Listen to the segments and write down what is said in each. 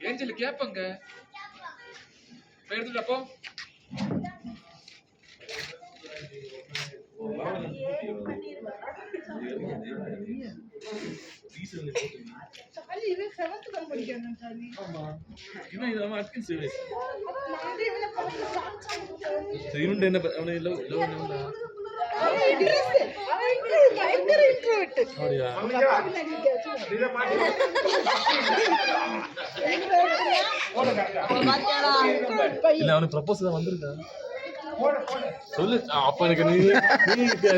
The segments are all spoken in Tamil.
ஏஞ்சல் கேப்பங்க எடுத்துட்டப்போ ப்ரப்போஸ் தான் வந்திருக்கா சொல்லு அப்ப எனக்கு நீ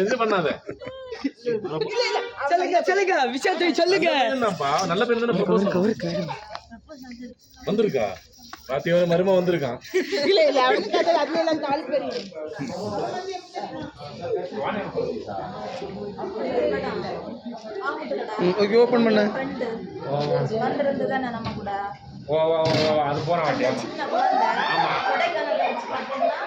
இது பண்ணாத சொல்லுங்க விஷயத்தை சொல்லுங்க நல்ல பேர் தானே ப்ரப்போஸ் வந்திருக்கா பாத்தியா மருமா வந்திருக்கான் இல்ல இல்ல அவனுக்கு அது அதெல்லாம் கால் தெரியும் ஓகே ஓபன் பண்ணு வந்திருந்து தான நம்ம கூட ஓ ஓ அது போற வாட்டியா சின்ன குழந்தை கொடைக்கானல்ல வச்சு பார்த்தீங்கன்னா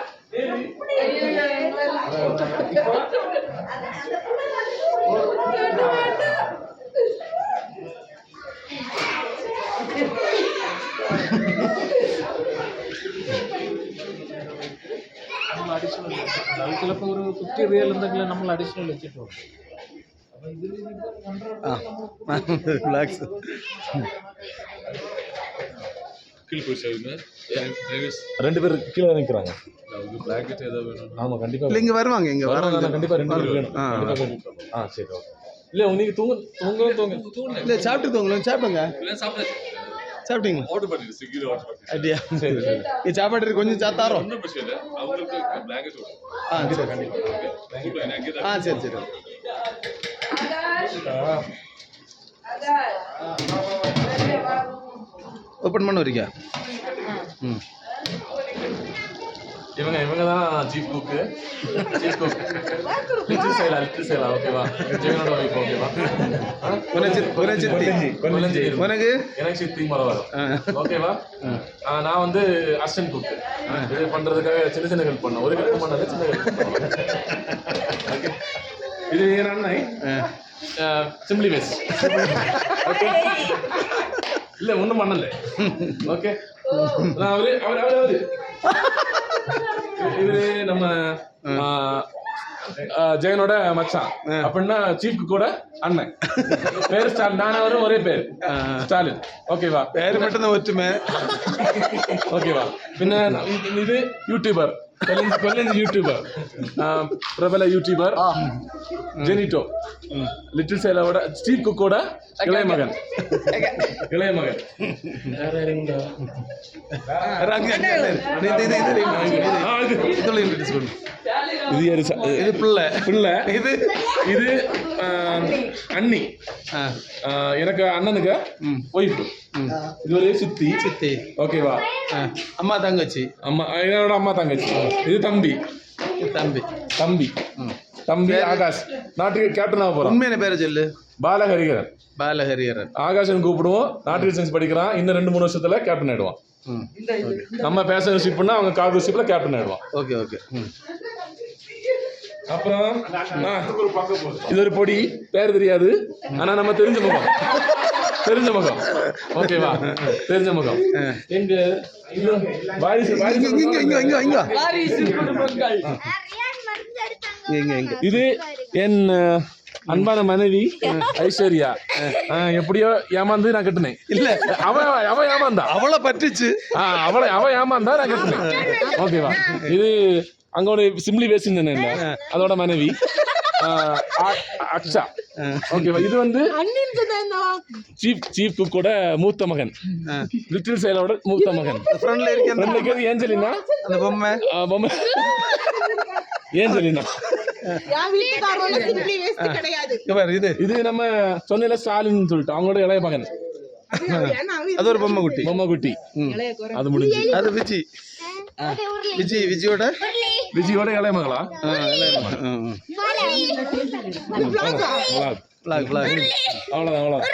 ചിലപ്പോ ഒരു 50 റിയൽ എന്തെങ്കിലും നമ്മൾ അഡീഷണൽ വെച്ചിട്ടുണ്ട് ரெண்டு பேர் கீழே நிற்கிறாங்க ஆமா கண்டிப்பா இங்க வருவாங்க இங்க வராங்க கண்டிப்பா ரெண்டு பேர் வேணும் சரி ஓகே இல்ல நீங்க தூங்க இல்ல சாப்பிட்டு தூங்கலாம் சாப்பிடுங்க சாப்பிட்டீங்களா ஆர்டர் பண்ணிடு ஸ்விக்கில ஆர்டர் பண்ணி அப்படியா சரி இது சாப்பாடு கொஞ்சம் சாத்தாரோ ஒண்ணும் பிரச்சனை இல்ல அவங்களுக்கு பிளாங்கெட் சரி கண்டிப்பா சரி சரி ஓபன் பண்ண வரீங்க இவங்க தான் சீஃப் குக் லிட்டில் சைலா ஓகேவா ஜெகனோட வைஃப் ஓகேவா உனக்கு எனக்கு சித்தி முறை வரும் ஓகேவா நான் வந்து அசிஸ்டன்ட் குக் இது பண்றதுக்காக சின்ன ஹெல்ப் பண்ணேன் ஒரு ஹெல்ப் பண்ணாத சின்ன ஹெல்ப் ஓகே இது என் அண்ணன் சிம்பிளி வேஸ்ட் ஓகே இல்ல ஒன்றும் பண்ணல ஓகே நான் அவரு இவரு நம்ம ஜெயனோட மச்சான் அப்படின்னா சீஃப் கூட அண்ணன் பேரு ஸ்டாலின் நானும் ஒரே பேர் ஸ்டாலின் ஓகேவா பேரு மட்டும் தான் ஒற்றுமை ஓகேவா பின்ன இது யூடியூபர் யூடியூபர் பிரபல யூடியூபர் ஜெனிட்டோ லிட்டில் சைலாவோட ஸ்டீவ் குக்கோட இளைய மகன் இது பிள்ளை இது அண்ணி எனக்கு அண்ணனுக்கு ஒய்ஃப் இது ஒரு சித்தி ஓகேவா அம்மா தங்கச்சி என்னோட அம்மா தங்கச்சி இது தம்பி ஆகாஷ் நாட்டுக்கு கேப்டனாக போறோம் உண்மையான பேரை சொல்லு பாலஹரிகரன் ஆகாஷன் கூப்பிடுவோம் நாட்டுக்கு சயின்ஸ் படிக்கிறான் இன்னும் 2-3 வருஷத்துல கேப்டன் ஆயிடுவான் நம்ம பேச ஷிப் பண்ணா அவங்க கார்கோ ஷிப்ல கேப்டன் ஆயிடுவான் ஓகே அப்புறம் இது ஒரு பொடி பேர் தெரியாது ஆனா நம்ம தெரிஞ்ச முகம் ஓகேவா தெரிஞ்ச முகம் எங்க இது என் அன்பான மனைவி ஐஸ்வர்யா எப்படியோ ஏமாந்து நான் கட்டுனேன் இல்ல அவ ஏமாந்தா அவளை பற்றிச்சு அவ ஏமாந்தா நான் கட்டுனேன் ஓகேவா இது அங்க ஒரு சிம்லி பேசின்னு இல்ல அதோட மனைவி அக்ஷா ஓகேவா இது வந்து சீஃப் குக்கோட மூத்த மகன் லிட்டில் சைலோட மூத்த மகன் ஃப்ரெண்ட்ல இருக்கிறது ஏஞ்சலினா அந்த பொம்மை ஏஞ்சலினா இது நம்ம சொன்ன ஸ்டாலின் சொல்லிட்டு அவங்களோட இளைய மகன் அது ஒரு பொம்மை குட்டி அது முடிஞ்சு அது விஜயோட இளைய மகளா அவ்வளவுதான்